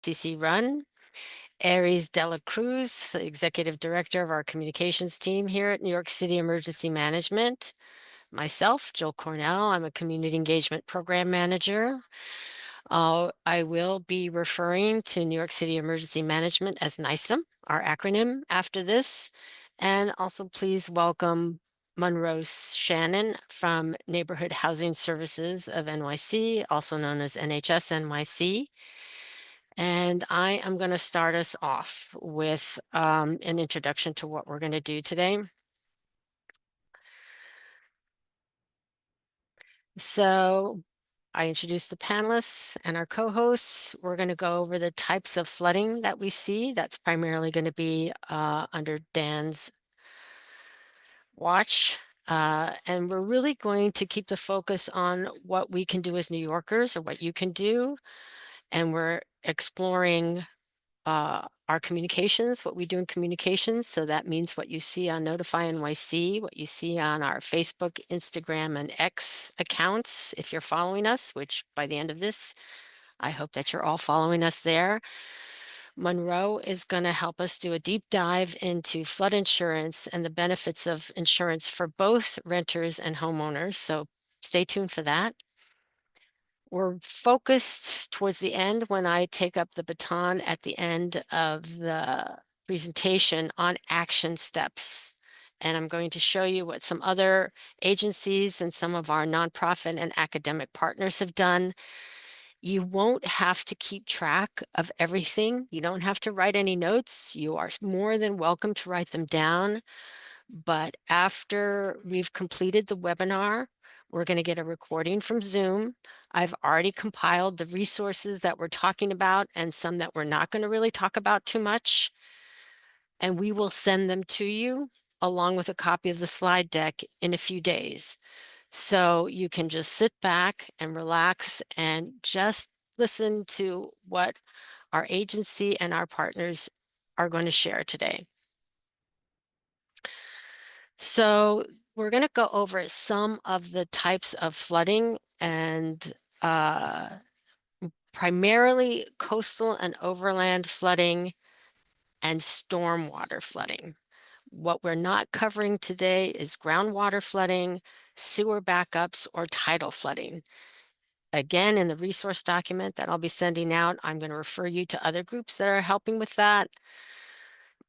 DC Run, Aries Dela Cruz, the Executive Director of our communications team here at New York City Emergency Management. Myself, Jill Cornell, I'm a Community Engagement Program Manager. I will be referring to New York City Emergency Management as NYSEM, our acronym, after this. And also please welcome Monroe Shannon from Neighborhood Housing Services of NYC, also known as NHS NYC. And I am going to start us off with an introduction to what we're going to do today. So I introduced the panelists and our co-hosts. We're going to go over the types of flooding that we see. That's primarily going to be under Dan's watch. And we're really going to keep the focus on what we can do as New Yorkers or what you can do. And we're exploring our communications, what we do in communications. So that means what you see on Notify NYC, what you see on our Facebook, Instagram, and X accounts, if you're following us, which by the end of this, I hope that you're all following us there. Monroe is going to help us do a deep dive into flood insurance and the benefits of insurance for both renters and homeowners. So stay tuned for that. We're focused towards the end when I take up the baton at the end of the presentation on action steps. And I'm going to show you what some other agencies and some of our nonprofit and academic partners have done. You won't have to keep track of everything. You don't have to write any notes. You are more than welcome to write them down. But after we've completed the webinar, we're going to get a recording from Zoom. I've already compiled the resources that we're talking about and some that we're not going to really talk about too much. And we will send them to you along with a copy of the slide deck in a few days. So you can just sit back and relax and just listen to what our agency and our partners are going to share today. So we're going to go over some of the types of flooding and primarily coastal and overland flooding and stormwater flooding. What we're not covering today is groundwater flooding, sewer backups, or tidal flooding. Again, in the resource document that I'll be sending out, I'm going to refer you to other groups that are helping with that.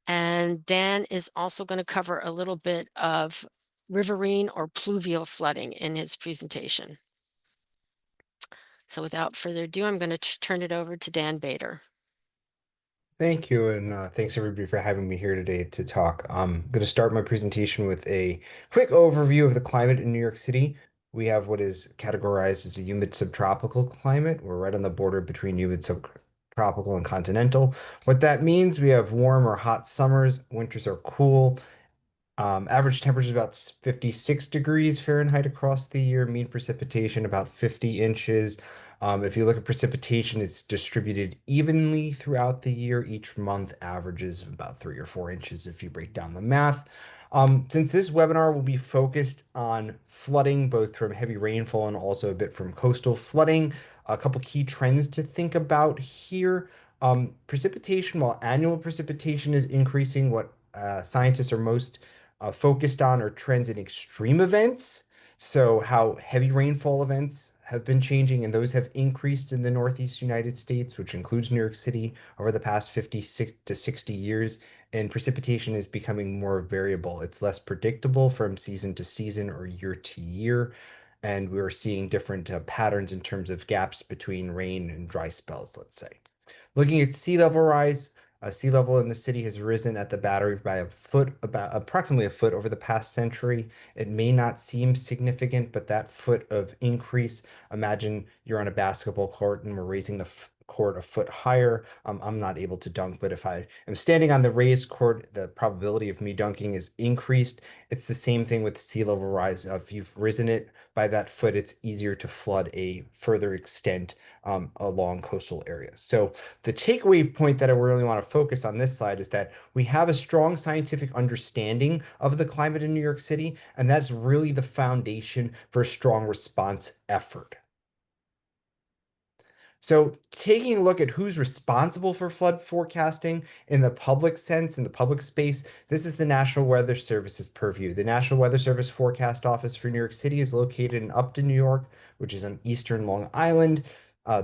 And Dan is also going to cover a little bit of riverine or pluvial flooding in his presentation. So without further ado, I'm going to turn it over to Dan Bader. Thank you, and thanks everybody for having me here today to talk. I'm going to start my presentation with a quick overview of the climate in New York City. We have what is categorized as a humid subtropical climate. We're right on the border between humid subtropical and continental. What that means, we have warm or hot summers, winters are cool. Average temperature is about 56 degrees Fahrenheit across the year, mean precipitation about 50 inches. If you look at precipitation, it's distributed evenly throughout the year. Each month averages about 3 or 4 inches if you break down the math. Since this webinar will be focused on flooding, both from heavy rainfall and also a bit from coastal flooding, a couple key trends to think about here. Precipitation, while annual precipitation is increasing, what scientists are most focused on are trends in extreme events. So how heavy rainfall events have been changing, and those have increased in the Northeast United States, which includes New York City, over the past 56 to 60 years. And precipitation is becoming more variable. It's less predictable from season to season or year to year. And we're seeing different patterns in terms of gaps between rain and dry spells, let's say. Looking at sea level rise, sea level in the city has risen at the Battery by a foot, about approximately a foot over the past century. It may not seem significant, but that foot of increase, imagine you're on a basketball court and we're raising the court a foot higher. I'm not able to dunk, but if I am standing on the raised court, the probability of me dunking is increased. It's the same thing with sea level rise. If you've risen it by that foot, it's easier to flood a further extent along coastal areas. So the takeaway point that I really want to focus on this slide is that we have a strong scientific understanding of the climate in New York City, and that's really the foundation for a strong response effort. So, taking a look at who's responsible for flood forecasting in the public sense, in the public space, this is the National Weather Service's purview. The National Weather Service Forecast Office for New York City is located in Upton, New York, which is on eastern Long Island.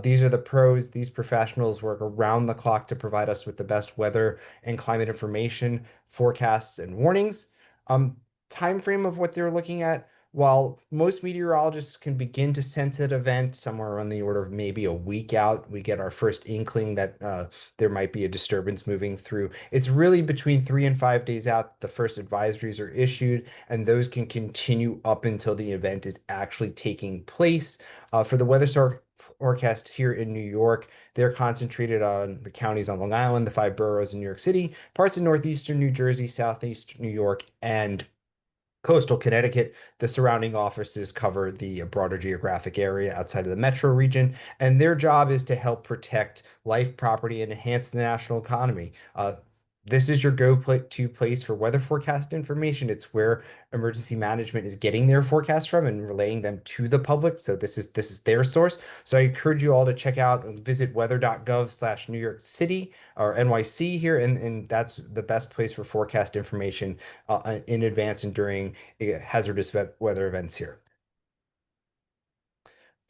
These are the pros. These professionals work around the clock to provide us with the best weather and climate information, forecasts, and warnings. Um, Time frame of what they're looking at. While most meteorologists can begin to sense an event somewhere around the order of maybe a week out, we get our first inkling that there might be a disturbance moving through. It's really between 3 and 5 days out the first advisories are issued, and those can continue up until the event is actually taking place. For the forecast here in New York, they're concentrated on the counties on Long Island, the five boroughs in New York City, parts of northeastern New Jersey, southeast New York, and coastal Connecticut. The surrounding offices cover the broader geographic area outside of the metro region, and their job is to help protect life, property, and enhance the national economy. This is your go-to place for weather forecast information. It's where emergency management is getting their forecasts from and relaying them to the public. So this is their source. So I encourage you all to check out and visit weather.gov/New York City or NYC here, and that's the best place for forecast information in advance and during hazardous weather events here.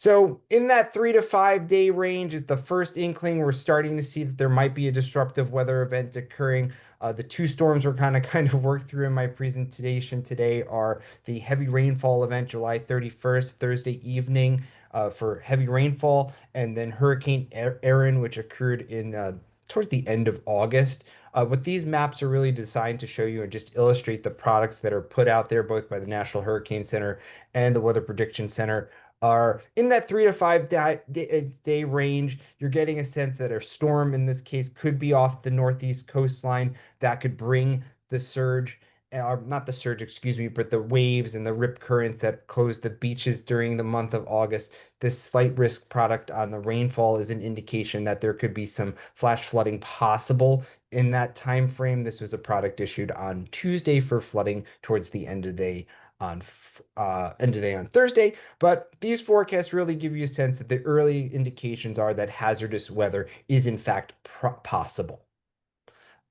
So in that 3 to 5 day range is the first inkling. We're starting to see that there might be a disruptive weather event occurring. The two storms we're kind of worked through in my presentation today are the heavy rainfall event, July 31st, Thursday evening, for heavy rainfall, and then Hurricane Erin, which occurred in towards the end of August. What these maps are really designed to show you and just illustrate the products that are put out there both by the National Hurricane Center and the Weather Prediction Center are in that 3 to 5 day range. You're getting a sense that a storm in this case could be off the northeast coastline that could bring the surge, not the surge, excuse me, but the waves and the rip currents that close the beaches during the month of August. This slight risk product on the rainfall is an indication that there could be some flash flooding possible in that time frame. This was a product issued on Tuesday for flooding towards the end of the day on Thursday. But these forecasts really give you a sense that the early indications are that hazardous weather is in fact possible.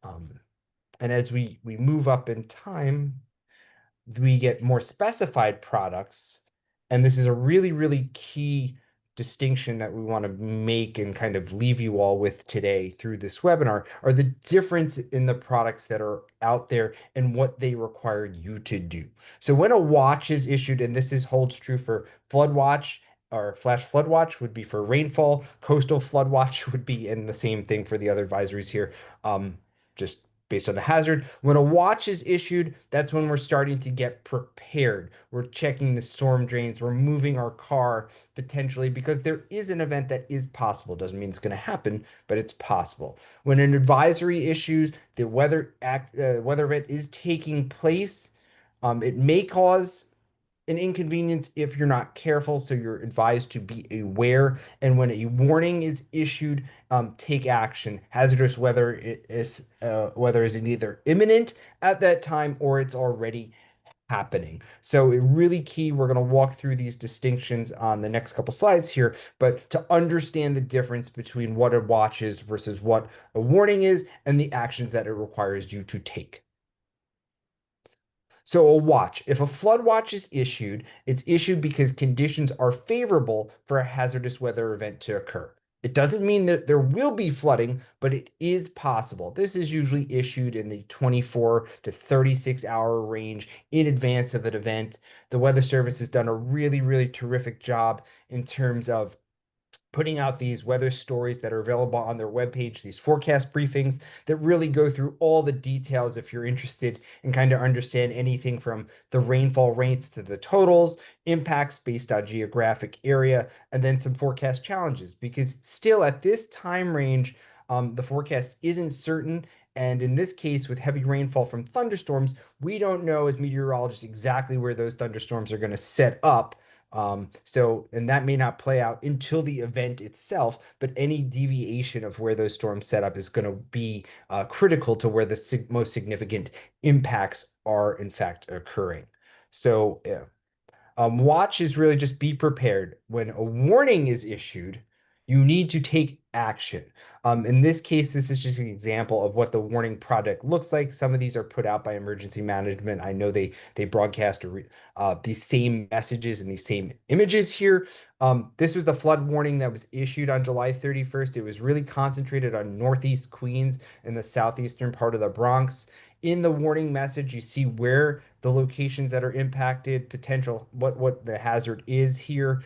Um, and as we move up in time, we get more specified products. And this is a really, really key distinction that we want to make and kind of leave you all with today through this webinar are the difference in the products that are out there and what they require you to do. So when a watch is issued, and this is holds true for flood watch or flash flood watch would be for rainfall, coastal flood watch would be, and the same thing for the other advisories here. Just based on the hazard. When a watch is issued, that's when we're starting to get prepared. We're checking the storm drains. We're moving our car potentially because there is an event that is possible. Doesn't mean it's going to happen, but it's possible. When an advisory issues, the weather event is taking place. It may cause an inconvenience if you're not careful, so you're advised to be aware. And when a warning is issued, take action. Hazardous weather is either imminent at that time or it's already happening. So it really key. We're going to walk through these distinctions on the next couple slides here, but to understand the difference between what a watch is versus what a warning is and the actions that it requires you to take. So a watch, if a flood watch is issued, it's issued because conditions are favorable for a hazardous weather event to occur. It doesn't mean that there will be flooding, but it is possible. This is usually issued in the 24 to 36-hour range in advance of an event. The Weather Service has done a really, really terrific job in terms of putting out these weather stories that are available on their webpage, these forecast briefings that really go through all the details if you're interested and kind of understand anything from the rainfall rates to the totals, impacts based on geographic area, and then some forecast challenges. Because still at this time range, the forecast isn't certain. And in this case, with heavy rainfall from thunderstorms, we don't know as meteorologists exactly where those thunderstorms are going to set up. And that may not play out until the event itself, but any deviation of where those storms set up is going to be critical to where the most significant impacts are in fact occurring. So, yeah. Watch is really just be prepared. When a warning is issued, you need to take action. In this case, this is just an example of what the warning project looks like. Some of these are put out by emergency management. I know they broadcast these same messages and these same images here. This was the flood warning that was issued on July 31st. It was really concentrated on Northeast Queens and the southeastern part of the Bronx. In the warning message, you see where the locations that are impacted, potential, what the hazard is here.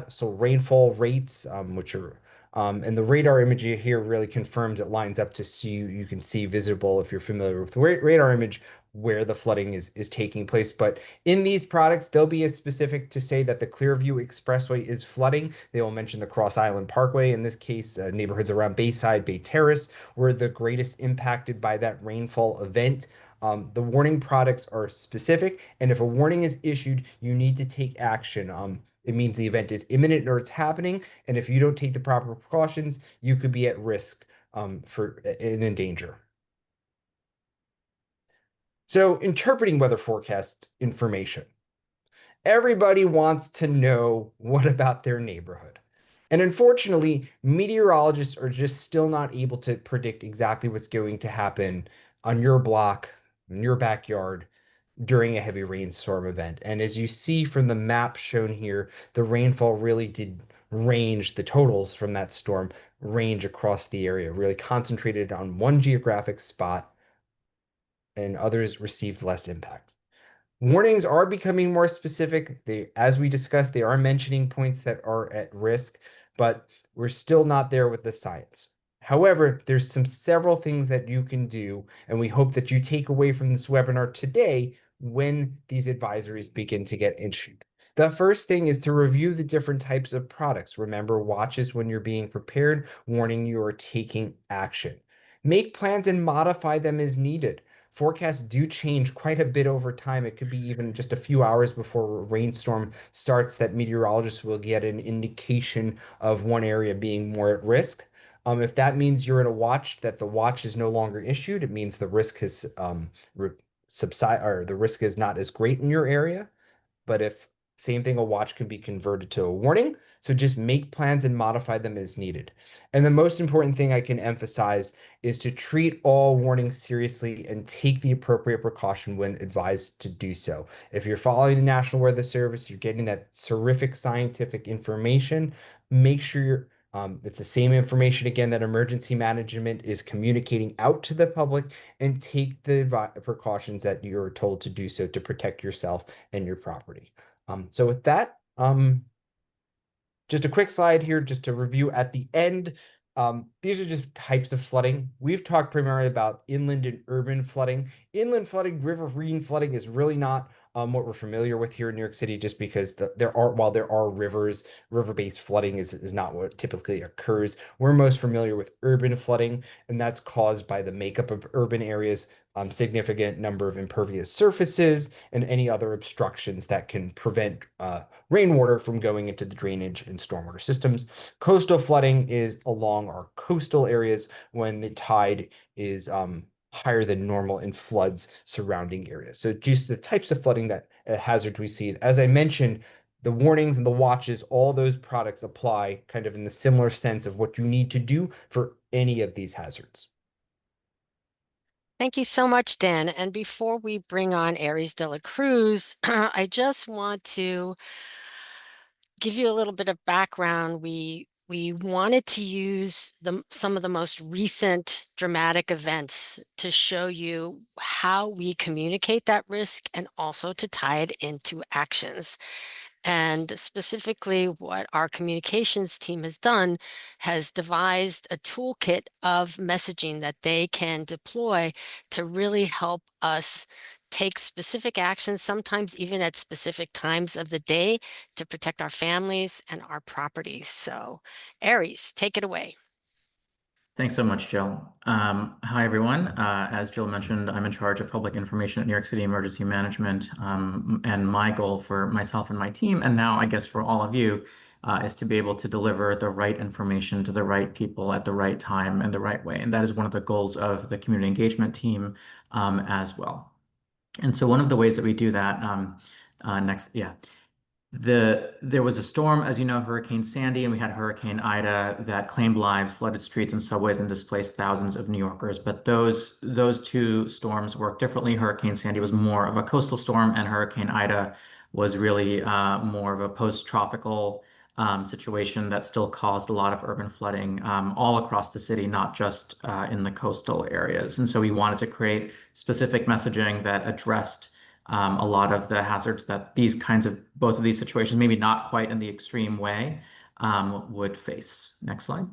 So rainfall rates, which are and the radar imagery here really confirms it lines up to see you can see visible if you're familiar with the radar image where the flooding is taking place. But in these products, they'll be as specific to say that the Clearview Expressway is flooding. They will mention the Cross Island Parkway. In this case, neighborhoods around Bayside, Bay Terrace were the greatest impacted by that rainfall event. The warning products are specific, and if a warning is issued, you need to take action. It means the event is imminent or it's happening, and if you don't take the proper precautions, you could be at risk for and in danger. So, interpreting weather forecast information. Everybody wants to know what about their neighborhood. And unfortunately, meteorologists are just still not able to predict exactly what's going to happen on your block, in your backyard, during a heavy rainstorm event. And as you see from the map shown here, the rainfall really did range, the totals from that storm range across the area, really concentrated on one geographic spot, and others received less impact. Warnings are becoming more specific. As we discussed, they are mentioning points that are at risk, but we're still not there with the science. However, there's several things that you can do, and we hope that you take away from this webinar today when these advisories begin to get issued. The first thing is to review the different types of products. Remember, watches when you're being prepared, warning you are taking action. Make plans and modify them as needed. Forecasts do change quite a bit over time. It could be even just a few hours before a rainstorm starts that meteorologists will get an indication of one area being more at risk. If that means you're in a watch that the watch is no longer issued, it means the risk has subside or the risk is not as great in your area. But if same thing, a watch can be converted to a warning. So just make plans and modify them as needed. And the most important thing I can emphasize is to treat all warnings seriously and take the appropriate precaution when advised to do so. If you're following the National Weather Service, you're getting that terrific scientific information, make sure it's the same information again that emergency management is communicating out to the public, and take the precautions that you're told to do so to protect yourself and your property. So with that, just a quick slide here, just to review at the end. These are just types of flooding. We've talked primarily about inland and urban flooding. Inland flooding, riverine flooding is really not what we're familiar with here in New York City, just because while there are rivers, river-based flooding is not what typically occurs. We're most familiar with urban flooding, and that's caused by the makeup of urban areas, significant number of impervious surfaces, and any other obstructions that can prevent rainwater from going into the drainage and stormwater systems. Coastal flooding is along our coastal areas when the tide is higher than normal and floods surrounding areas. So just the types of flooding that hazard we see. As I mentioned, the warnings and the watches, all those products apply kind of in the similar sense of what you need to do for any of these hazards. Thank you so much, Dan. And before we bring on Aries de la Cruz, I just want to give you a little bit of background. We wanted to use some of the most recent dramatic events to show you how we communicate that risk and also to tie it into actions. And specifically, what our communications team has done has devised a toolkit of messaging that they can deploy to really help us take specific actions, sometimes even at specific times of the day, to protect our families and our properties. So, Aries, take it away. Thanks so much, Jill. Hi, everyone. As Jill mentioned, I'm in charge of public information at New York City Emergency Management. And my goal for myself and my team, and now I guess for all of you, is to be able to deliver the right information to the right people at the right time and the right way. And that is one of the goals of the community engagement team as well. And so one of the ways that we do that, next, yeah. There was a storm, as you know, Hurricane Sandy, and we had Hurricane Ida that claimed lives, flooded streets and subways, and displaced thousands of New Yorkers. But those two storms work differently. Hurricane Sandy was more of a coastal storm, and Hurricane Ida was really more of a post-tropical situation that still caused a lot of urban flooding all across the city, not just in the coastal areas. And so we wanted to create specific messaging that addressed a lot of the hazards that these kinds of both of these situations, maybe not quite in the extreme way, would face. Next slide.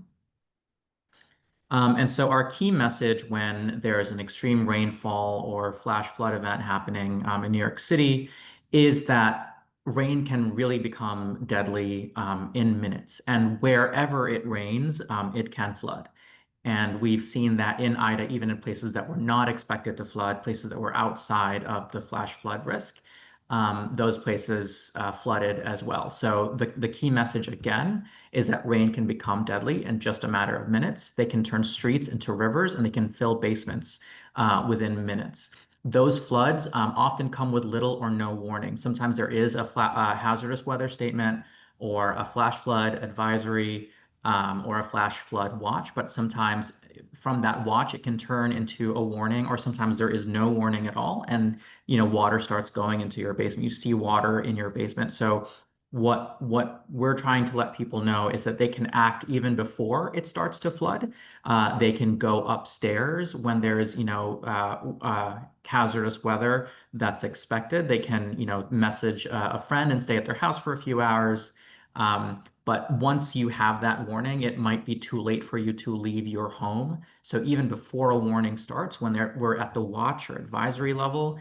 And so our key message when there is an extreme rainfall or flash flood event happening in New York City is that rain can really become deadly in minutes. And wherever it rains, it can flood. And we've seen that in Ida, even in places that were not expected to flood, places that were outside of the flash flood risk, those places flooded as well. So the key message again is that rain can become deadly in just a matter of minutes. They can turn streets into rivers and they can fill basements within minutes. Those floods often come with little or no warning. Sometimes there is a hazardous weather statement or a flash flood advisory or a flash flood watch, but sometimes from that watch it can turn into a warning, or sometimes there is no warning at all, and water starts going into your basement. You see water in your basement. So what we're trying to let people know is that they can act even before it starts to flood. They can go upstairs when there's hazardous weather that's expected. They can message a friend and stay at their house for a few hours. But once you have that warning, it might be too late for you to leave your home. So even before a warning starts, when we're at the watch or advisory level,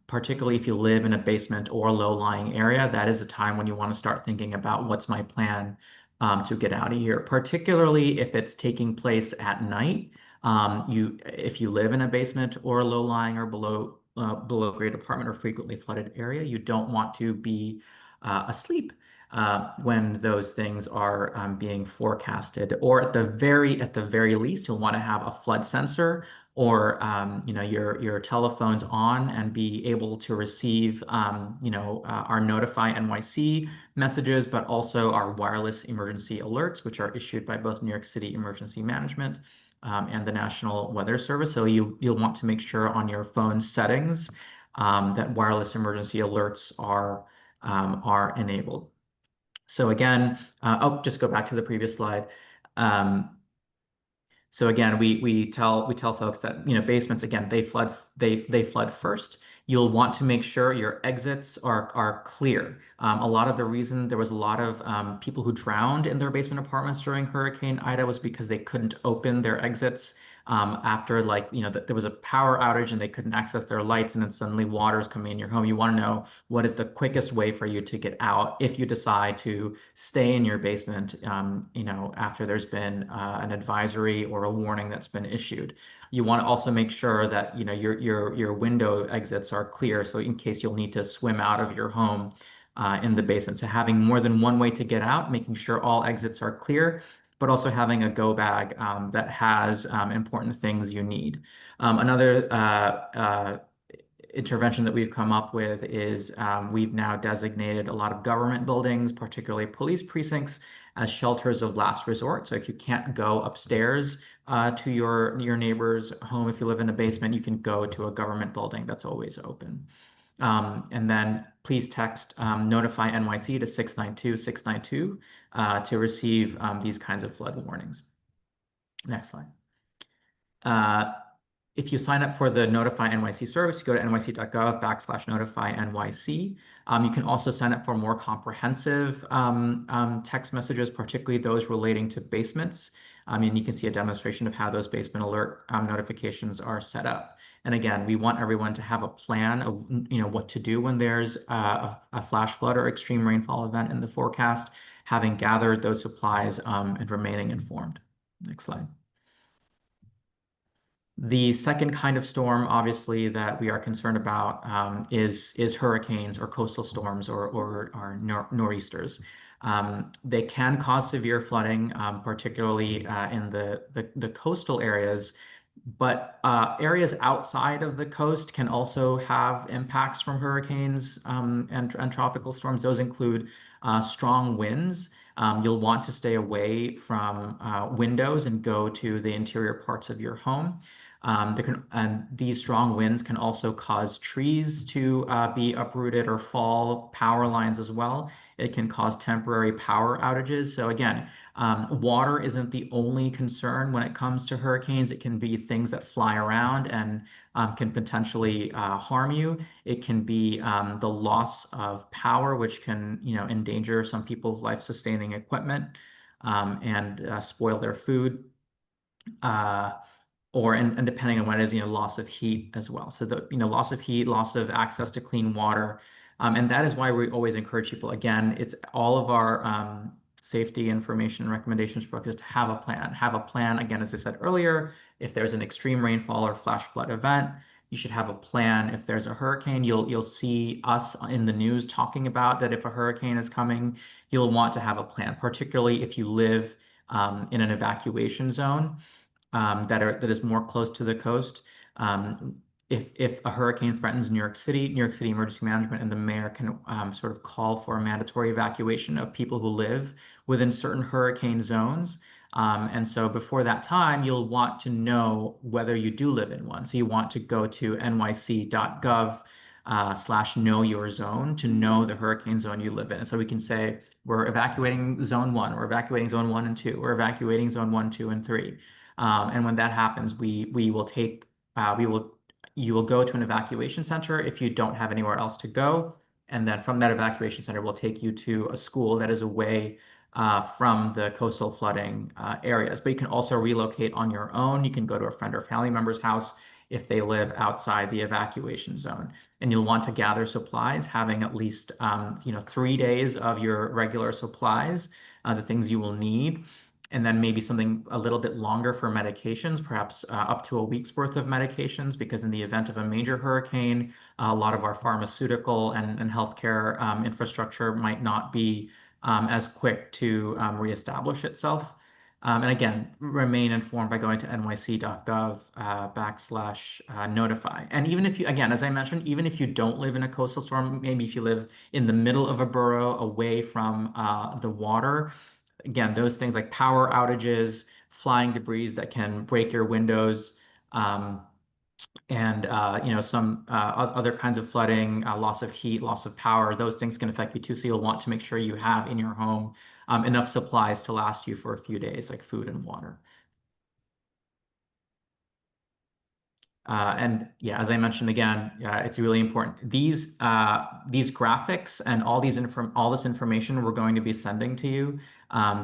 particularly if you live in a basement or low-lying area, that is a time when you want to start thinking about what's my plan to get out of here, particularly if it's taking place at night. If you live in a basement or a low-lying or below grade apartment or frequently flooded area, you don't want to be asleep when those things are being forecasted. Or at the very least, you'll want to have a flood sensor or your telephone's on and be able to receive our Notify NYC messages, but also our wireless emergency alerts, which are issued by both New York City Emergency Management and the National Weather Service. So you'll want to make sure on your phone settings that wireless emergency alerts are enabled. So again, just go back to the previous slide. So again, we tell folks that basements, again, they flood first. You'll want to make sure your exits are clear. A lot of the reason there was a lot of people who drowned in their basement apartments during Hurricane Ida was because they couldn't open their exits after there was a power outage and they couldn't access their lights, and then suddenly water is coming in your home. You want to know what is the quickest way for you to get out if you decide to stay in your basement after there's been an advisory or a warning that's been issued. You want to also make sure that your window exits are clear, so in case you'll need to swim out of your home in the basement. So having more than one way to get out, making sure all exits are clear, but also having a go bag that has important things you need. Another intervention that we've come up with is we've now designated a lot of government buildings, particularly police precincts, as shelters of last resort. So if you can't go upstairs to your neighbor's home, if you live in a basement, you can go to a government building that's always open. And then please text Notify NYC to 692-692 to receive these kinds of flood warnings. Next slide. If you sign up for the Notify NYC service, you go to nyc.gov/Notify NYC. You can also sign up for more comprehensive text messages, particularly those relating to basements. And you can see a demonstration of how those basement alert notifications are set up. And again, we want everyone to have a plan of what to do when there's a flash flood or extreme rainfall event in the forecast, having gathered those supplies and remaining informed. Next slide. The second kind of storm, obviously, that we are concerned about is hurricanes or coastal storms or nor'easters. They can cause severe flooding, particularly in the coastal areas. But areas outside of the coast can also have impacts from hurricanes and tropical storms. Those include strong winds. You'll want to stay away from windows and go to the interior parts of your home. And these strong winds can also cause trees to be uprooted or fall, power lines as well. It can cause temporary power outages. So again, water isn't the only concern when it comes to hurricanes. It can be things that fly around and can potentially harm you. It can be the loss of power, which can, endanger some people's life-sustaining equipment and spoil their food. Uh, and depending on what it is, loss of heat as well. So loss of heat, loss of access to clean water. And that is why we always encourage people, again, it's all of our safety information and recommendations focus to have a plan. Have a plan, again, as I said earlier, if there's an extreme rainfall or flash flood event, you should have a plan. If there's a hurricane, you'll see us in the news talking about that if a hurricane is coming, you'll want to have a plan, particularly if you live in an evacuation zone that is more close to the coast. If a hurricane threatens New York City Emergency Management and the mayor can sort of call for a mandatory evacuation of people who live within certain hurricane zones. And so before that time, you'll want to know whether you do live in one. So you want to go to nyc.gov /know your zone to know the hurricane zone you live in. And so we can say, we're evacuating zone 1, we're evacuating zone 1 and 2, we're evacuating zone 1, 2, and 3. And when that happens, you will go to an evacuation center if you don't have anywhere else to go. And then from that evacuation center, we'll take you to a school that is away from the coastal flooding areas. But you can also relocate on your own. You can go to a friend or family member's house if they live outside the evacuation zone. And you'll want to gather supplies, having at least 3 days of your regular supplies, the things you will need, and then maybe something a little bit longer for medications, perhaps up to a week's worth of medications, because in the event of a major hurricane, a lot of our pharmaceutical and healthcare infrastructure might not be as quick to reestablish itself. And again, remain informed by going to nyc.gov /notify. And even if you, again, as I mentioned, even if you don't live in a coastal storm, maybe if you live in the middle of a borough away from the water, again, those things like power outages, flying debris that can break your windows, and some other kinds of flooding, loss of heat, loss of power, those things can affect you too. So you'll want to make sure you have in your home enough supplies to last you for a few days, like food and water. And yeah, as I mentioned again, it's really important. These graphics and all this information we're going to be sending to you,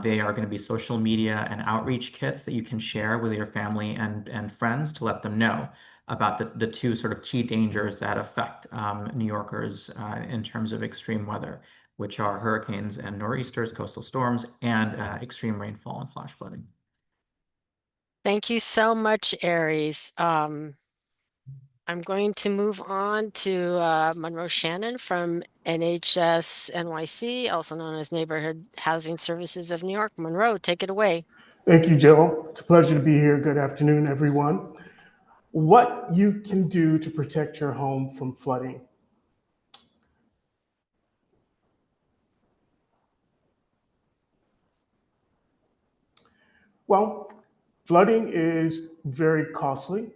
they are going to be social media and outreach kits that you can share with your family and friends to let them know about the two sort of key dangers that affect New Yorkers in terms of extreme weather, which are hurricanes and nor'easters, coastal storms, and extreme rainfall and flash flooding. Thank you so much, Aries. I'm going to move on to Monroe Shannon from NHS NYC, also known as Neighborhood Housing Services of New York. Monroe, take it away. Thank you, Jill. It's a pleasure to be here. Good afternoon, everyone. What you can do to protect your home from flooding. Well, flooding is very costly.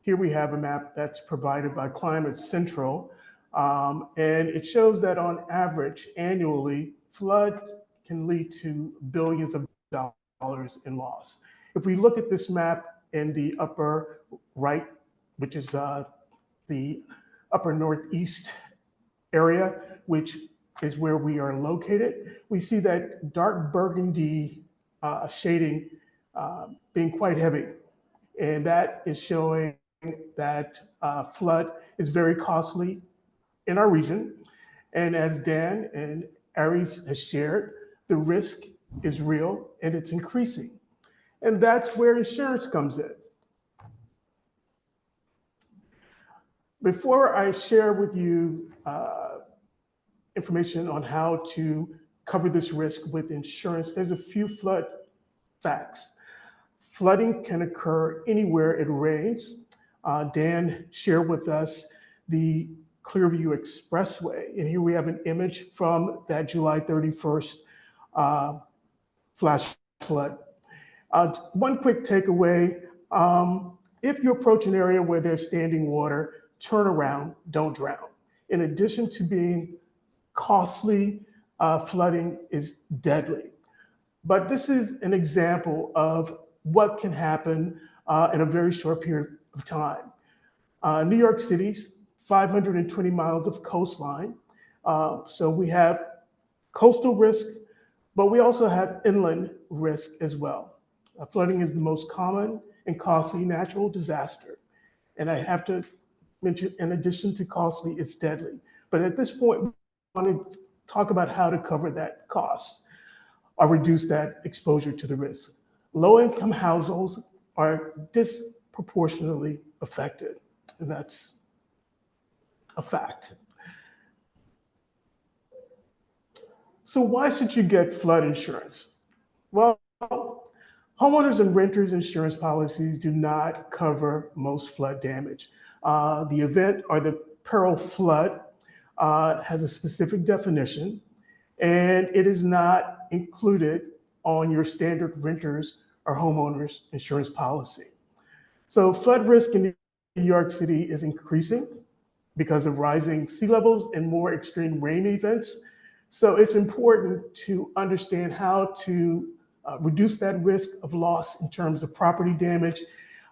Here we have a map that's provided by Climate Central, and it shows that on average, annually, flood can lead to billions of dollars in loss. If we look at this map in the upper right, which is the upper northeast area, which is where we are located, we see that dark burgundy shading being quite heavy. And that is showing that flood is very costly in our region. And as Dan and Aries has shared, the risk is real and it's increasing. And that's where insurance comes in. Before I share with you information on how to cover this risk with insurance, there's a few flood facts. Flooding can occur anywhere it rains. Dan shared with us the Clearview Expressway, and here we have an image from that July 31st flash flood. One quick takeaway, if you approach an area where there's standing water, turn around, don't drown. In addition to being costly, flooding is deadly. But this is an example of what can happen in a very short period of time. New York City's 520 miles of coastline. So we have coastal risk, but we also have inland risk as well. Flooding is the most common and costly natural disaster. And I have to mention, in addition to costly, it's deadly. But at this point, we want to talk about how to cover that cost or reduce that exposure to the risk. Low-income households are disproportionately affected, and that's a fact. So why should you get flood insurance? Well, homeowners and renters insurance policies do not cover most flood damage. The event or the peril flood has a specific definition, and it is not included on your standard renters or homeowners insurance policy. So flood risk in New York City is increasing because of rising sea levels and more extreme rain events. So it's important to understand how to reduce that risk of loss in terms of property damage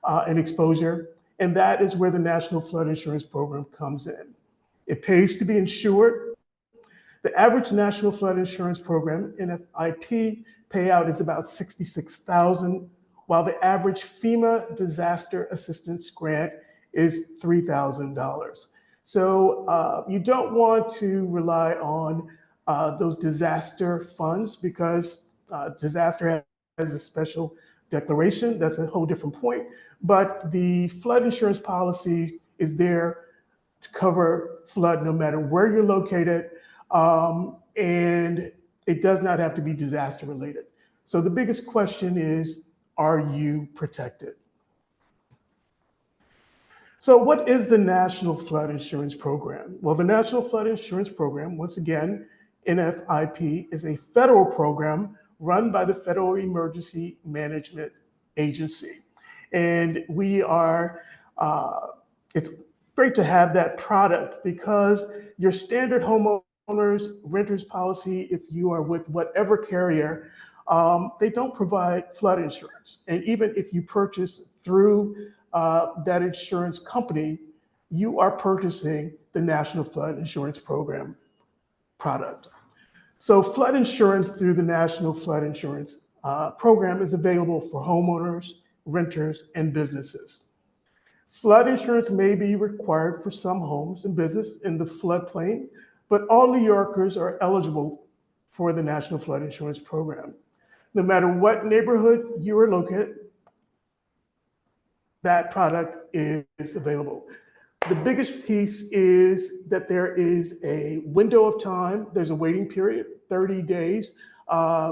and exposure. And that is where the National Flood Insurance Program comes in. It pays to be insured. The average National Flood Insurance Program, NFIP, payout is about $66,000, while the average FEMA disaster assistance grant is $3,000. So you don't want to rely on those disaster funds because disaster has a special declaration. That's a whole different point. But the flood insurance policy is there to cover flood no matter where you're located. And it does not have to be disaster related. So the biggest question is, are you protected? So what is the National Flood Insurance Program? Well, the National Flood Insurance Program, once again, NFIP, is a federal program run by the Federal Emergency Management Agency. And we are, it's great to have that product because your standard homeowners renters policy, if you are with whatever carrier, they don't provide flood insurance. And even if you purchase through that insurance company, you are purchasing the National Flood Insurance Program product. So flood insurance through the National Flood Insurance Program is available for homeowners, renters, and businesses. Flood insurance may be required for some homes and business in the floodplain, but all New Yorkers are eligible for the National Flood Insurance Program. No matter what neighborhood you are located, that product is available. The biggest piece is that there is a window of time. There's a waiting period, 30 days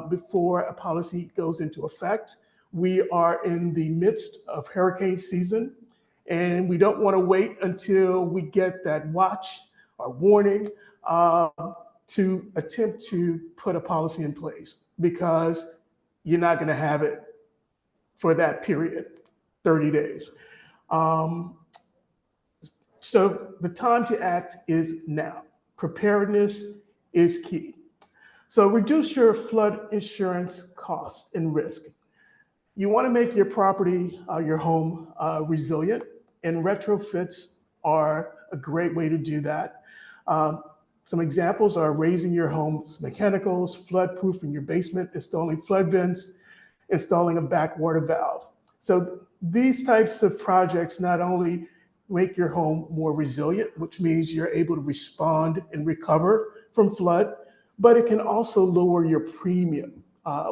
before a policy goes into effect. We are in the midst of hurricane season, and we don't want to wait until we get that watch or warning to attempt to put a policy in place because you're not going to have it for that period, 30 days. So the time to act is now. Preparedness is key. So reduce your flood insurance costs and risk. You want to make your property, your home resilient, and retrofits are a great way to do that. Some examples are raising your home's mechanicals, flood-proofing your basement, installing flood vents, installing a backwater valve. So these types of projects not only make your home more resilient, which means you're able to respond and recover from flood, but it can also lower your premium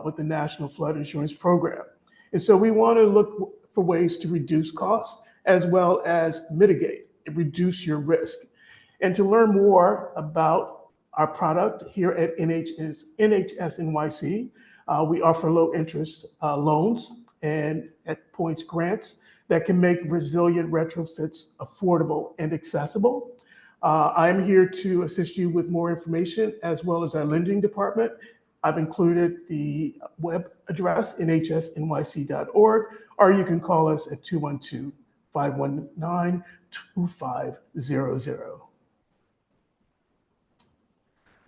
with the National Flood Insurance Program. And so we want to look for ways to reduce costs as well as mitigate and reduce your risk. And to learn more about our product here at NHS NYC, we offer low interest loans and at points grants that can make resilient retrofits affordable and accessible. I'm here to assist you with more information as well as our lending department. I've included the web address, nhsnyc.org, or you can call us at 212-519-2500.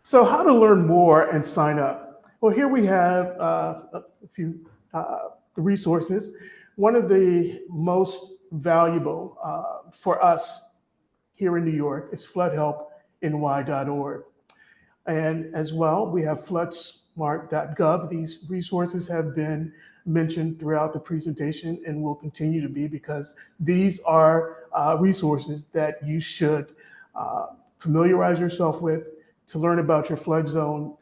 So how to learn more and sign up? Well, here we have a few resources. One of the most valuable for us here in New York is floodhelpny.org. And as well, we have floodsmart.gov. These resources have been mentioned throughout the presentation and will continue to be, because these are resources that you should familiarize yourself with to learn about your flood zone,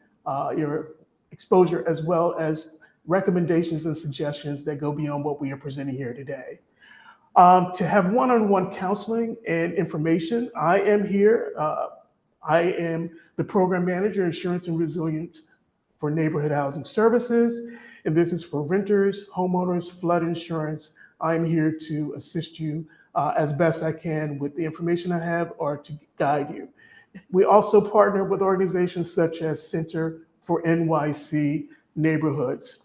your exposure, as well as recommendations and suggestions that go beyond what we are presenting here today. To have one-on-one counseling and information, I am here. I am the program manager, insurance and resilience for neighborhood housing services. And this is for renters, homeowners, flood insurance. I'm here to assist you as best I can with the information I have or to guide you. We also partner with organizations such as Center for NYC Neighborhoods.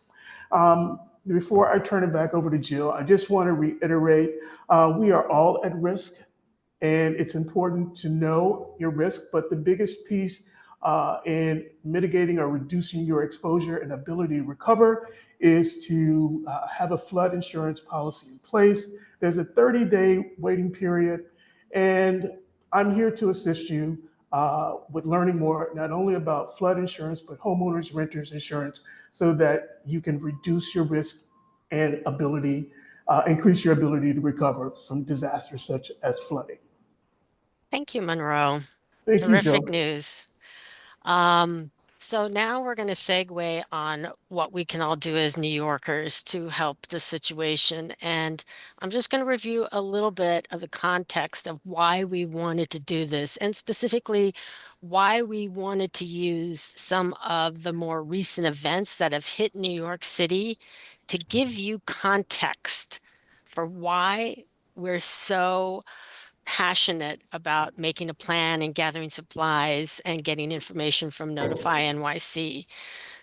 Before I turn it back over to Jill, I just want to reiterate, we are all at risk, and it's important to know your risk, but the biggest piece in mitigating or reducing your exposure and ability to recover is to have a flood insurance policy in place. There's a 30-day waiting period, and I'm here to assist you with learning more, not only about flood insurance, but homeowners, renters insurance, so that you can reduce your risk and ability, increase your ability to recover from disasters such as flooding. Thank you, Monroe. Thank you, Jill. Terrific news. So now we're going to segue on what we can all do as New Yorkers to help the situation. And I'm just going to review a little bit of the context of why we wanted to do this, and specifically why we wanted to use some of the more recent events that have hit New York City to give you context for why we're so passionate about making a plan and gathering supplies and getting information from Notify NYC.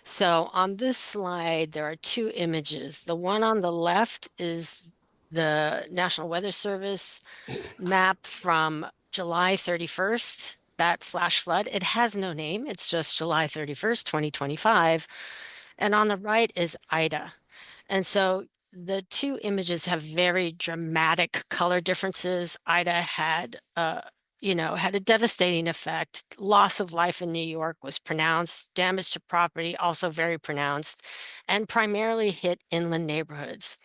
So on this slide, there are two images. The one on the left is the National Weather Service map from July 31st, that flash flood. It has no name. It's just July 31st, 2025. And on the right is Ida. And so the two images have very dramatic color differences. Ida had, had a devastating effect. Loss of life in New York was pronounced. Damage to property also very pronounced, and primarily hit inland neighborhoods.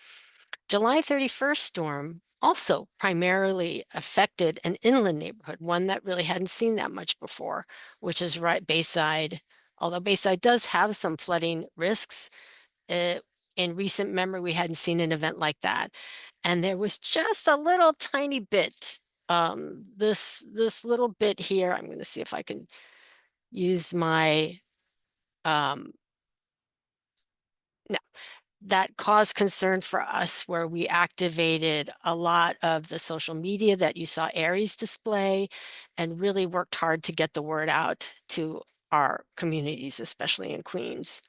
July 31st storm also primarily affected an inland neighborhood, one that really hadn't seen that much before, which is right Bayside. Although Bayside does have some flooding risks, in recent memory, we hadn't seen an event like that. And there was just a little tiny bit, this little bit here. I'm going to see if I can use my, no, that caused concern for us, where we activated a lot of the social media that you saw Aries display and really worked hard to get the word out to our communities, especially in Queens.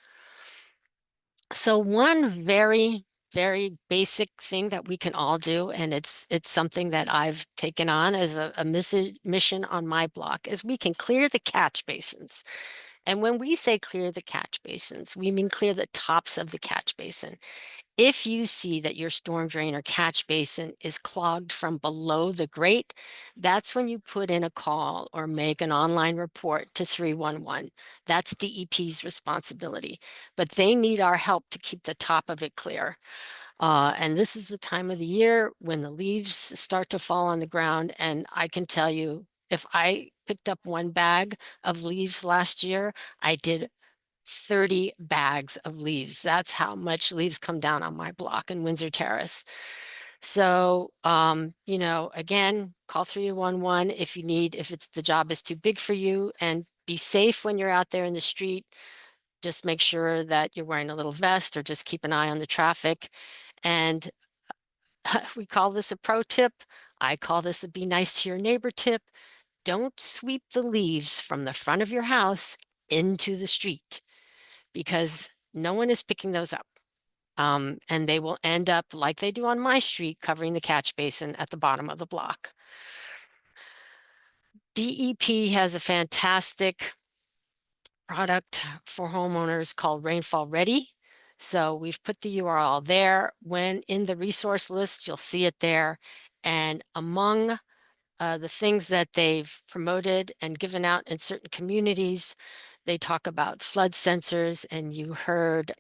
So one very, very basic thing that we can all do, and it's something that I've taken on as a mission on my block, is we can clear the catch basins. And when we say clear the catch basins, we mean clear the tops of the catch basin. If you see that your storm drain or catch basin is clogged from below the grate, that's when you put in a call or make an online report to 311. That's DEP's responsibility, but they need our help to keep the top of it clear. And this is the time of the year when the leaves start to fall on the ground. And I can tell you, if I picked up one bag of leaves last year, I did 30 bags of leaves. That's how much leaves come down on my block in Windsor Terrace. So, again, call 311 if you need, if the job is too big for you, and be safe when you're out there in the street. Just make sure that you're wearing a little vest, or just keep an eye on the traffic. And we call this a pro tip. I call this a be nice to your neighbor tip. Don't sweep the leaves from the front of your house into the street because no one is picking those up. And they will end up like they do on my street, covering the catch basin at the bottom of the block. DEP has a fantastic product for homeowners called Rainfall Ready. So we've put the URL there. When in the resource list, you'll see it there. And among the things that they've promoted and given out in certain communities, they talk about flood sensors, and you heard,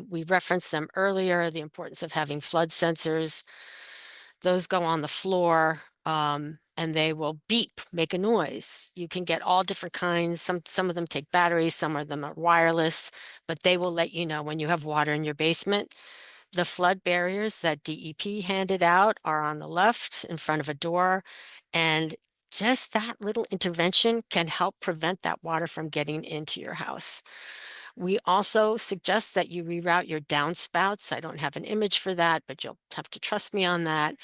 we referenced them earlier, the importance of having flood sensors. Those go on the floor, and they will beep, make a noise. You can get all different kinds. Some of them take batteries, some of them are wireless, but they will let you know when you have water in your basement. The flood barriers that DEP handed out are on the left in front of a door, and just that little intervention can help prevent that water from getting into your house. We also suggest that you reroute your downspouts. I don't have an image for that, but you'll have to trust me on that.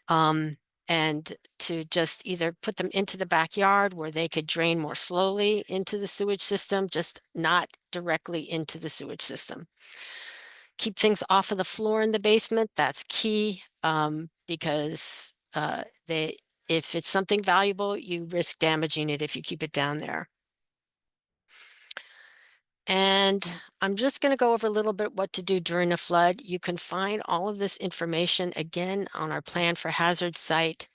And to just either put them into the backyard where they could drain more slowly into the sewage system, just not directly into the sewage system. Keep things off of the floor in the basement. That's key, because if it's something valuable, you risk damaging it if you keep it down there. And I'm just going to go over a little bit what to do during a flood. You can find all of this information again on our Plan for Hazard site.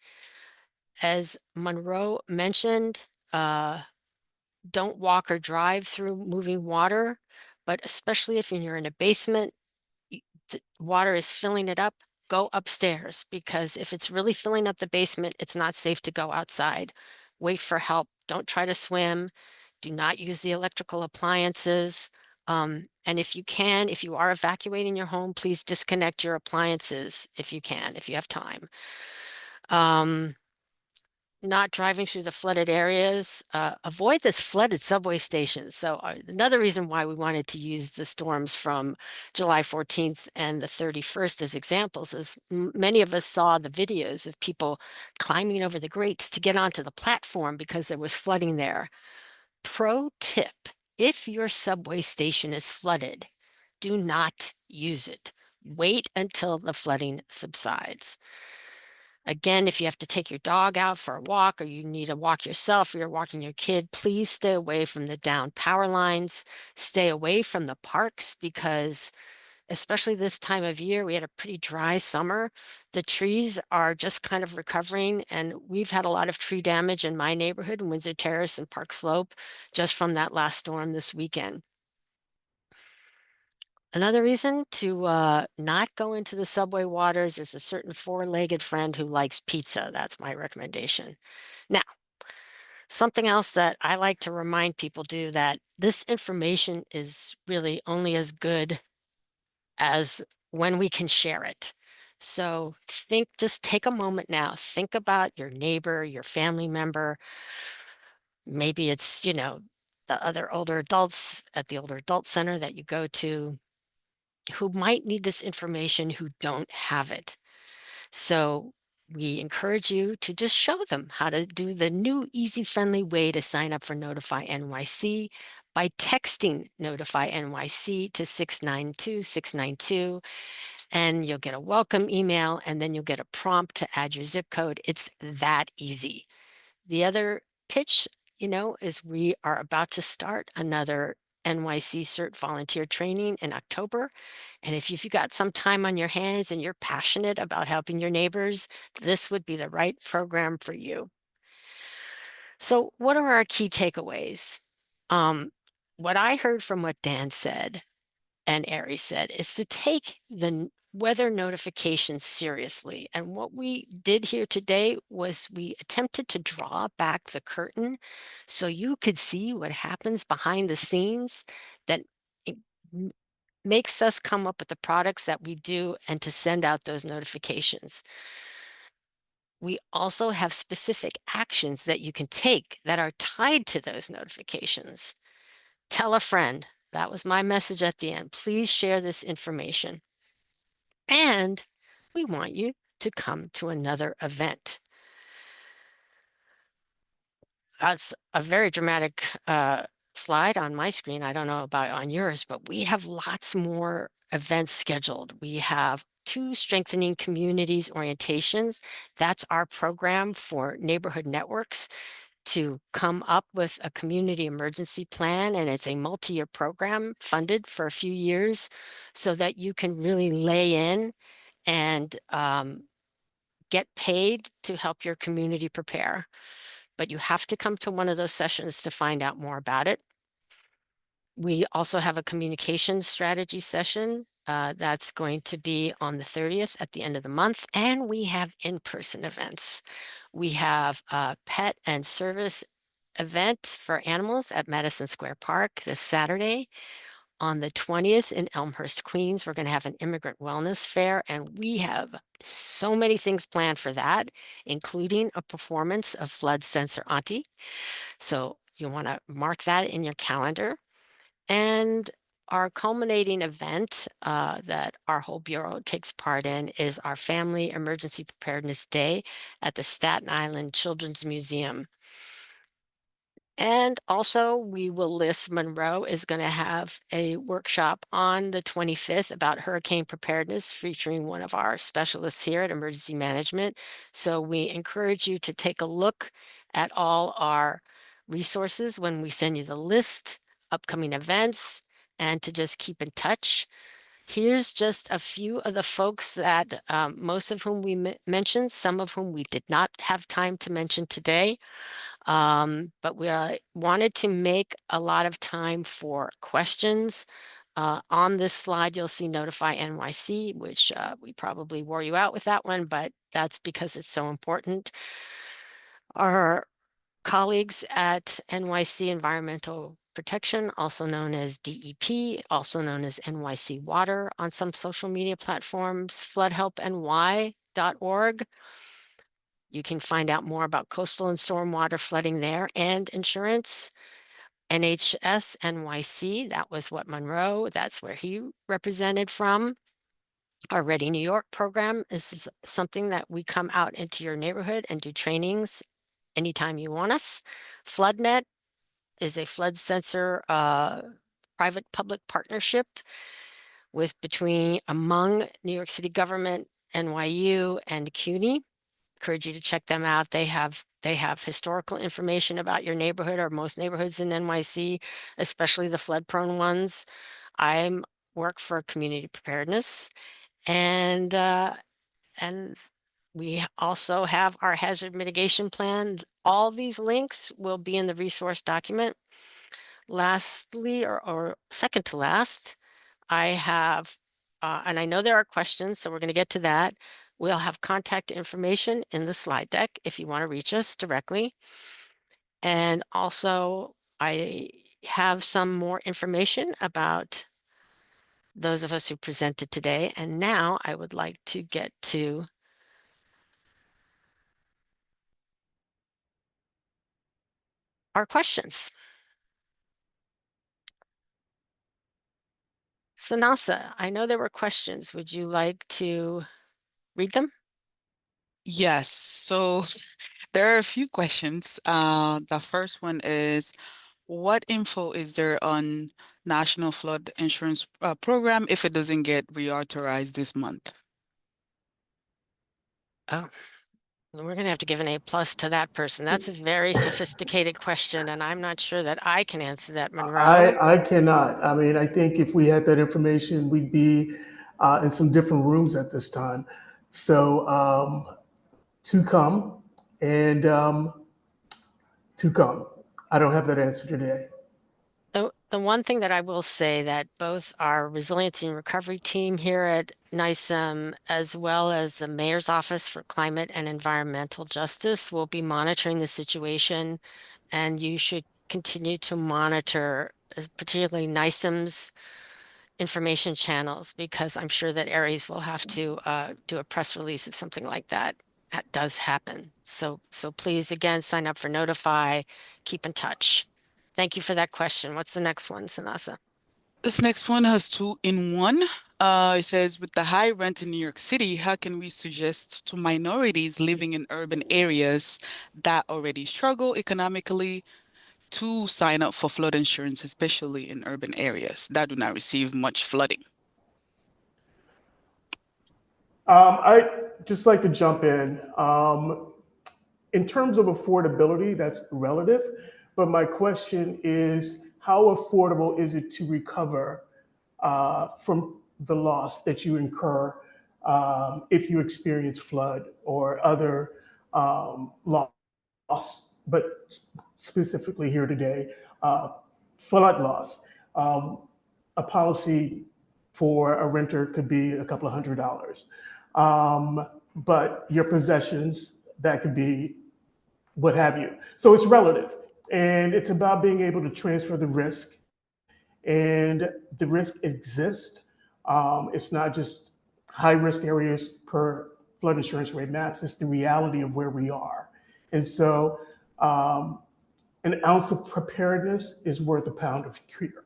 As Monroe mentioned, don't walk or drive through moving water, but especially if you're in a basement, the water is filling it up, go upstairs, because if it's really filling up the basement, it's not safe to go outside. Wait for help. Don't try to swim. Do not use the electrical appliances. And if you are evacuating your home, please disconnect your appliances if you can, if you have time. Not driving through the flooded areas, avoid this flooded subway stations. So another reason why we wanted to use the storms from July 14th and the 31st as examples is many of us saw the videos of people climbing over the grates to get onto the platform because there was flooding there. Pro tip, if your subway station is flooded, do not use it. Wait until the flooding subsides. Again, if you have to take your dog out for a walk or you need to walk yourself or you're walking your kid, please stay away from the down power lines. Stay away from the parks because especially this time of year, we had a pretty dry summer. The trees are just kind of recovering, and we've had a lot of tree damage in my neighborhood in Windsor Terrace and Park Slope just from that last storm this weekend. Another reason to not go into the subway waters is a certain four-legged friend who likes pizza. That's my recommendation. Now, something else that I like to remind people do that this information is really only as good as when we can share it. So just take a moment now, think about your neighbor, your family member. Maybe it's, the other older adults at the older adult center that you go to who might need this information who don't have it. So we encourage you to just show them how to do the new easy friendly way to sign up for Notify NYC by texting Notify NYC to 692-692, and you'll get a welcome email, and then you'll get a prompt to add your zip code. It's that easy. The other pitch, is we are about to start another NYC CERT volunteer training in October. And if you've got some time on your hands and you're passionate about helping your neighbors, this would be the right program for you. So what are our key takeaways? What I heard from what Dan said and Ari said is to take the weather notifications seriously. And what we did here today was we attempted to draw back the curtain so you could see what happens behind the scenes that makes us come up with the products that we do and to send out those notifications. We also have specific actions that you can take that are tied to those notifications. Tell a friend. That was my message at the end. Please share this information. And we want you to come to another event. That's a very dramatic slide on my screen. I don't know about on yours, but we have lots more events scheduled. We have 2 Strengthening Communities orientations. That's our program for neighborhood networks to come up with a community emergency plan, and it's a multi-year program funded for a few years so that you can really lay in and get paid to help your community prepare. But you have to come to one of those sessions to find out more about it. We also have a communication strategy session that's going to be on the 30th at the end of the month, and we have in-person events. We have a pet and service event for animals at Madison Square Park this Saturday. On the 20th in Elmhurst, Queens, we're going to have an immigrant wellness fair, and we have so many things planned for that, including a performance of Flood Sensor Auntie. So you want to mark that in your calendar. And our culminating event that our whole bureau takes part in is our Family Emergency Preparedness Day at the Staten Island Children's Museum. And also, we will list Monroe is going to have a workshop on the 25th about hurricane preparedness, featuring one of our specialists here at Emergency Management. So we encourage you to take a look at all our resources when we send you the list, upcoming events, and to just keep in touch. Here's just a few of the folks that most of whom we mentioned, some of whom we did not have time to mention today. But we wanted to make a lot of time for questions. On this slide, you'll see Notify NYC, which we probably wore you out with that one, but that's because it's so important. Our colleagues at NYC Environmental Protection, also known as DEP, also known as NYC Water on some social media platforms, floodhelpny.org. You can find out more about coastal and stormwater flooding there and insurance. NHS NYC, that was what Monroe, that's where he represented from. Our Ready New York program is something that we come out into your neighborhood and do trainings anytime you want us. FloodNet is a flood sensor private-public partnership among New York City government, NYU, and CUNY. Encourage you to check them out. They have historical information about your neighborhood or most neighborhoods in NYC, especially the flood-prone ones. I work for community preparedness, and we also have our hazard mitigation plan. All these links will be in the resource document. Lastly, or second to last, I have, and I know there are questions, so we're going to get to that. We'll have contact information in the slide deck if you want to reach us directly. And also, I have some more information about those of us who presented today. And now I would like to get to our questions. Sanasa, I know there were questions. Would you like to read them? Yes, so there are a few questions. The first one is, what info is there on National Flood Insurance Program if it doesn't get reauthorized this month? Oh, we're going to have to give an A+ to that person. That's a very sophisticated question, and I'm not sure that I can answer that, Monroe. I cannot. I mean, I think if we had that information, we'd be in some different rooms at this time. So to come and to come. I don't have that answer today. The one thing that I will say that both our resiliency and recovery team here at NCYEM, as well as the Mayor's Office for Climate and Environmental Justice, will be monitoring the situation, and you should continue to monitor, particularly NCYEM's information channels, because I'm sure that Aries will have to do a press release if something like that does happen. So please, again, sign up for Notify, keep in touch. Thank you for that question. What's the next one, Sanasa? This next one has two in one. It says, with the high rent in New York City, how can we suggest to minorities living in urban areas that already struggle economically to sign up for flood insurance, especially in urban areas that do not receive much flooding? I just like to jump in terms of affordability, that's relative. But my question is, how affordable is it to recover from the loss that you incur if you experience flood or other loss? But specifically here today, uh, flood loss. Um, a policy for a renter could be a couple of $100. But your possessions, that could be what have you. So it's relative. And it's about being able to transfer the risk. And the risk exists. It's not just high risk areas per flood insurance rate maps, it's the reality of where we are. And so um, an ounce of preparedness is worth a pound of cure.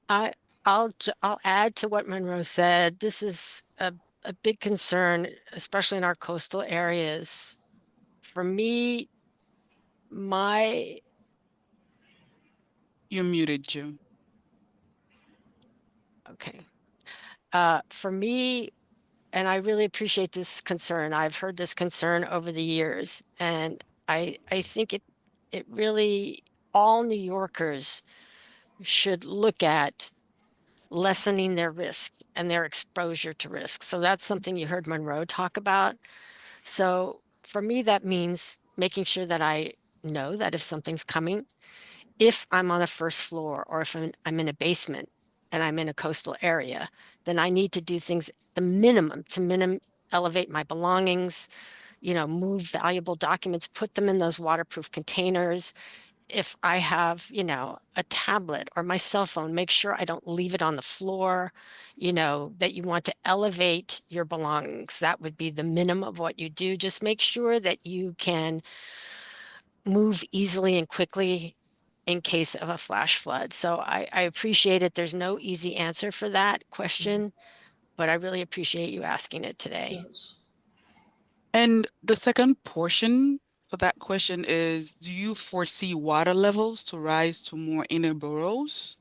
I I'll add to what Monroe said. This is a big concern, especially in our coastal areas. For me, my You're muted, June. okay. For me, and I really appreciate this concern. I've heard this concern over the years, and I think it really all New Yorkers should look at lessening their risk and their exposure to risk. So that's something you heard Monroe talk about. So for me, that means making sure that I know that if something's coming, if I'm on a first floor or if I'm in a basement and I'm in a coastal area, then I need to do things the minimum to elevate my belongings, move valuable documents, put them in those waterproof containers. If I have, a tablet or my cell phone, make sure I don't leave it on the floor, that you want to elevate your belongings. That would be the minimum of what you do. Just make sure that you can move easily and quickly in case of a flash flood. So I appreciate it. There's no easy answer for that question, but I really appreciate you asking it today. Yes. And the second portion for that question is, do you foresee water levels to rise to more inner boroughs?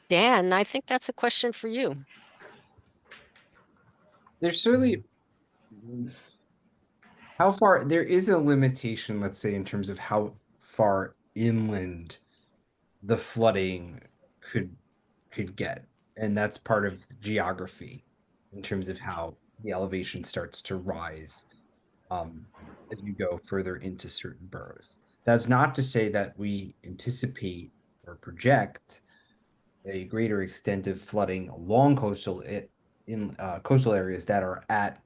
Dan, I think that's a question for you. There's certainly how far there is a limitation, let's say, in terms of how far inland the flooding could get. And that's part of geography in terms of how the elevation starts to rise um, as you go further into certain boroughs. That's not to say that we anticipate or project a greater extent of flooding along coastal areas that are at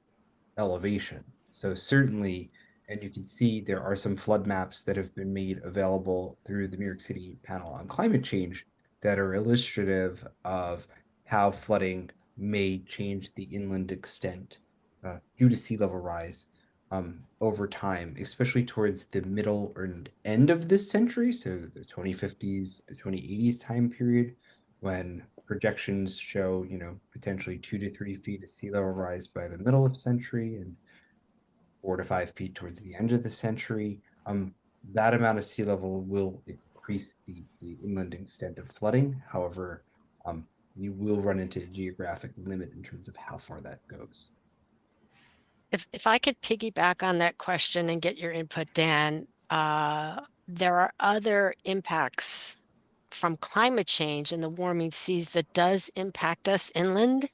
elevation. So certainly, and you can see there are some flood maps that have been made available through the New York City panel on climate change that are illustrative of how flooding may change the inland extent due to sea level rise over time, especially towards the middle or end of this century, so the 2050s, the 2080s time period, when projections show, potentially 2 to 3 feet of sea level rise by the middle of the century and 4 to 5 feet towards the end of the century. That amount of sea level will increase the inland extent of flooding. However, you will run into a geographic limit in terms of how far that goes. If I could piggyback on that question and get your input, Dan, there are other impacts from climate change and the warming seas that does impact us inland.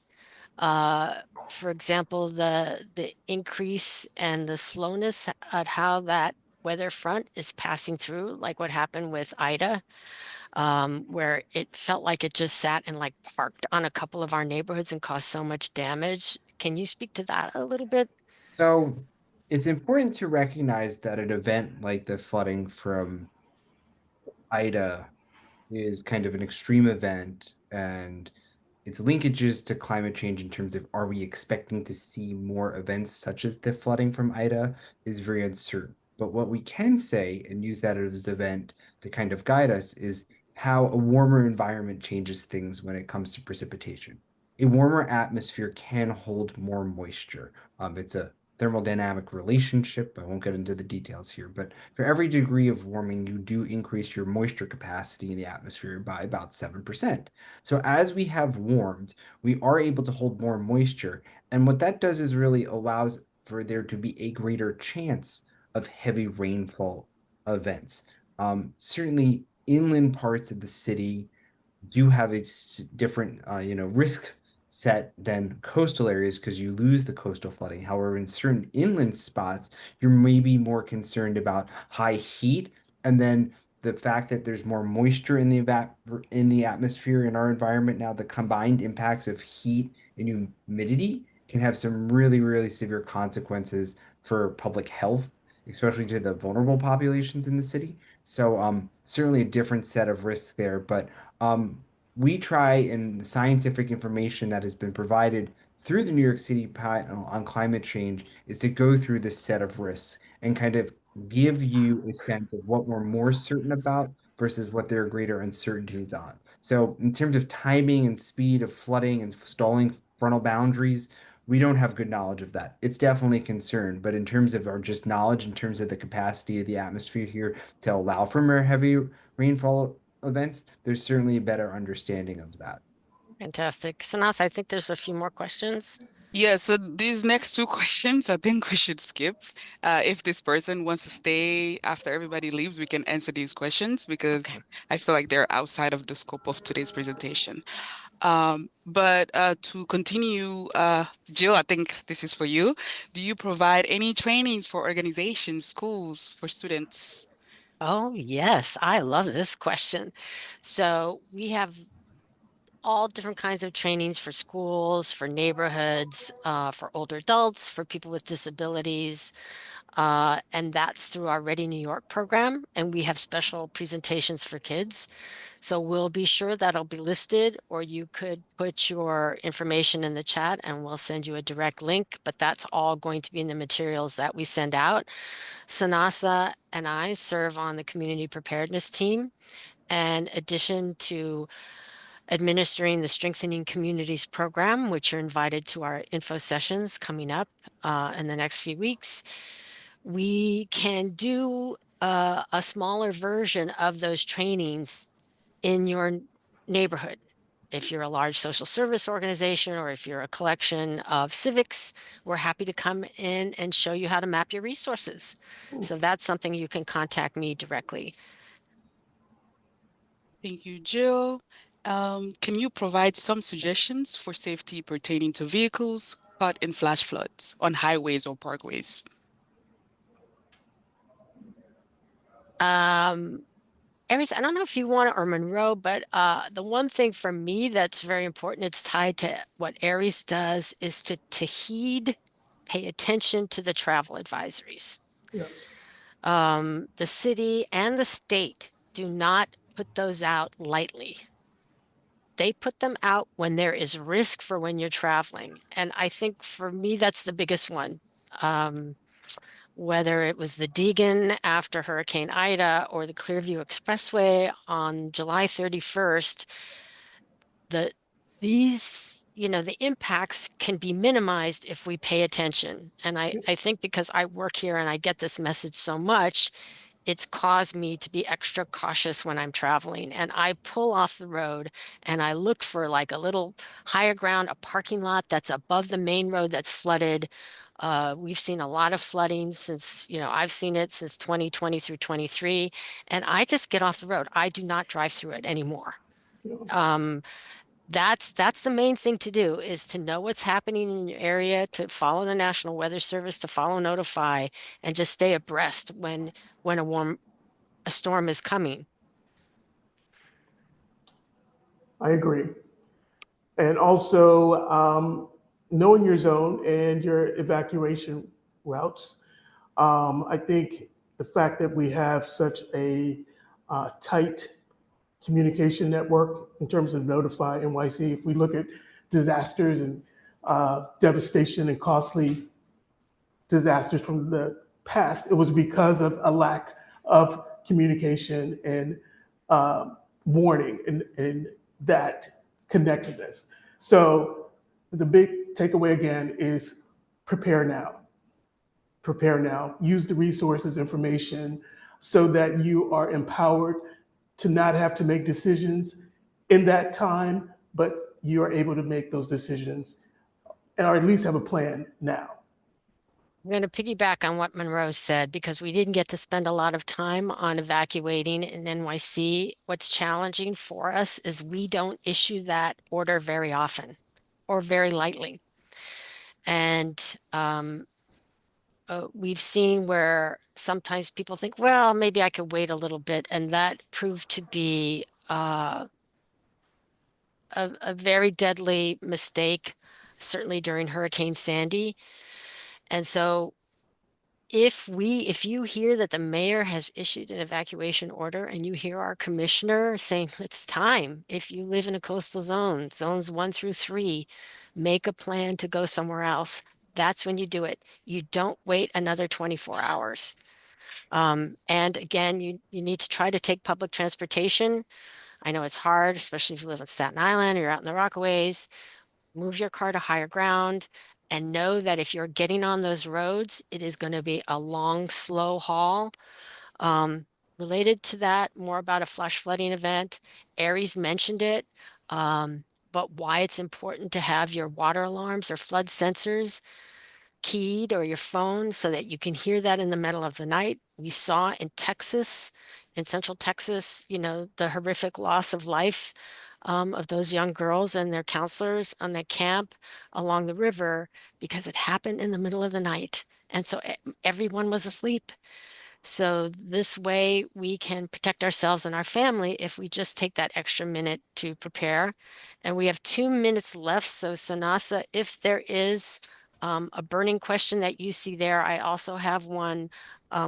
Uh, for example, the increase and the slowness at how that weather front is passing through, like what happened with Ida, where it felt like it just sat and like parked on a couple of our neighborhoods and caused so much damage. Can you speak to that a little bit? So it's important to recognize that an event like the flooding from Ida is kind of an extreme event and its linkages to climate change in terms of are we expecting to see more events such as the flooding from Ida is very uncertain. But what we can say and use that as an event to kind of guide us is how a warmer environment changes things when it comes to precipitation. A warmer atmosphere can hold more moisture. It's a thermodynamic relationship. I won't get into the details here, but for every degree of warming, you do increase your moisture capacity in the atmosphere by about 7%. So as we have warmed, we are able to hold more moisture. And what that does is really allows for there to be a greater chance of heavy rainfall events. Certainly, inland parts of the city do have a different, risk set than coastal areas because you lose the coastal flooding. However, in certain inland spots, you're maybe more concerned about high heat and then the fact that there's more moisture in the atmosphere in our environment now, the combined impacts of heat and humidity can have some really, really severe consequences for public health, especially to the vulnerable populations in the city. So, certainly a different set of risks there, but um, we try and the scientific information that has been provided through the New York City on climate change is to go through this set of risks and kind of give you a sense of what we're more certain about versus what there are greater uncertainties on. So, in terms of timing and speed of flooding and stalling frontal boundaries, we don't have good knowledge of that. It's definitely a concern, but in terms of our just knowledge, in terms of the capacity of the atmosphere here to allow for more heavy rainfall events, there's certainly a better understanding of that. Fantastic. Sanas, I think there's a few more questions. Yeah, so these next two questions, I think we should skip. If this person wants to stay after everybody leaves, we can answer these questions Okay. because I feel like they're outside of the scope of today's presentation. But to continue, Jill, I think this is for you. Do you provide any trainings for organizations, schools, for students? Oh, yes. I love this question. So we have all different kinds of trainings for schools, for neighborhoods, for older adults, for people with disabilities. And that's through our Ready New York program. And we have special presentations for kids. So we'll be sure that'll be listed, or you could put your information in the chat and we'll send you a direct link. But that's all going to be in the materials that we send out. Sanasa and I serve on the community preparedness team. In addition to administering the Strengthening Communities program, which you're invited to our info sessions coming up in the next few weeks, we can do a smaller version of those trainings in your neighborhood. If you're a large social service organization or if you're a collection of civics, we're happy to come in and show you how to map your resources. So that's something you can contact me directly. Thank you, Jill. Can you provide some suggestions for safety pertaining to vehicles caught in flash floods on highways or parkways? Aries, I don't know if you want it or Monroe, but the one thing for me that's very important, it's tied to what Aries does, is to heed, pay attention to the travel advisories. Yes. The city and the state do not put those out lightly. They put them out when there is risk for when you're traveling. And I think for me, that's the biggest one. Whether it was the Deegan after Hurricane Ida or the Clearview Expressway on July 31st, the the impacts can be minimized if we pay attention. And I think because I work here and I get this message so much, it's caused me to be extra cautious when I'm traveling. And I pull off the road and I look for like a little higher ground, a parking lot that's above the main road that's flooded. We've seen a lot of flooding since, I've seen it since 2020 through 23, and I just get off the road. I do not drive through it anymore. That's the main thing to do, is to know what's happening in your area, to follow the National Weather Service, to follow Notify, and just stay abreast when a storm is coming. I agree. And also knowing your zone and your evacuation routes. I think the fact that we have such a tight communication network in terms of Notify NYC, if we look at disasters and devastation and costly disasters from the past, it was because of a lack of communication and warning and that connectedness. So the big takeaway again is prepare now. Prepare now. Use the resources, information, so that you are empowered to not have to make decisions in that time, but you are able to make those decisions or at least have a plan now. I'm going to piggyback on what Monroe said because we didn't get to spend a lot of time on evacuating in NYC. What's challenging for us is we don't issue that order very often or very lightly. And we've seen where sometimes people think, well, maybe I could wait a little bit. And that proved to be a very deadly mistake, certainly during Hurricane Sandy. And so if you hear that the mayor has issued an evacuation order and you hear our commissioner saying it's time, if you live in a coastal zone, zones 1 through 3, make a plan to go somewhere else. That's when you do it. You don't wait another 24 hours. And again, you need to try to take public transportation. I know it's hard, especially if you live in Staten Island or you're out in the Rockaways. Move your car to higher ground and know that if you're getting on those roads, it is going to be a long, slow haul. Um, Related to that, more about a flash flooding event, Aries mentioned it, but why it's important to have your water alarms or flood sensors keyed or your phone so that you can hear that in the middle of the night. We saw in Texas, in Central Texas, the horrific loss of life of those young girls and their counselors on that camp along the river because it happened in the middle of the night. And so everyone was asleep. So this way we can protect ourselves and our family if we just take that extra minute to prepare. And we have 2 minutes left. So Sanasa, if there is a burning question that you see there, I also have one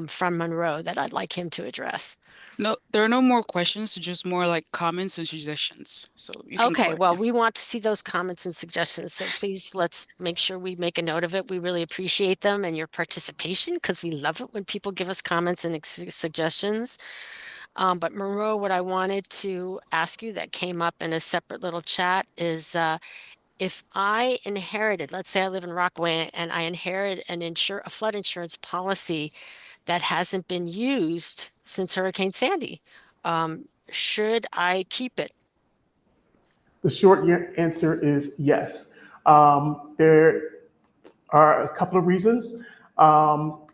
from Monroe that I'd like him to address. No, there are no more questions, just more like comments and suggestions. So you can go Okay, ahead. well, Yeah. we want to see those comments and suggestions. So please let's make sure we make a note of it. We really appreciate them and your participation because we love it when people give us comments and suggestions. But Monroe, what I wanted to ask you that came up in a separate little chat is if I inherited, let's say I live in Rockaway and I inherit a flood insurance policy that hasn't been used since Hurricane Sandy, should I keep it? The short answer is yes. There are a couple of reasons.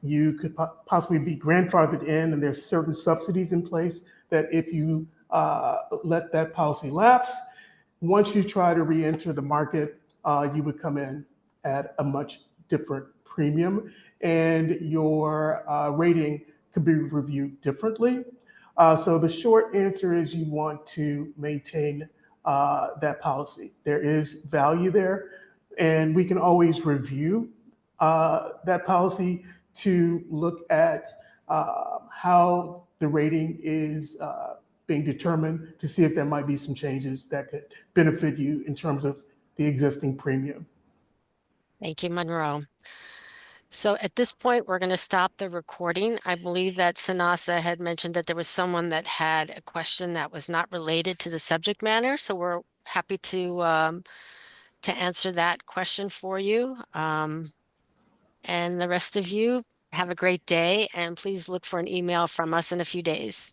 You could possibly be grandfathered in, and there's certain subsidies in place that if you let that policy lapse, once you try to re-enter the market, you would come in at a much different premium, and your rating could be reviewed differently. So the short answer is you want to maintain that policy. There is value there, and we can always review that policy to look at how the rating is being determined to see if there might be some changes that could benefit you in terms of the existing premium. Thank you, Monroe. So at this point, we're going to stop the recording. I believe that Sanasa had mentioned that there was someone that had a question that was not related to the subject matter. So we're happy to answer that question for you. And the rest of you have a great day, and please look for an email from us in a few days.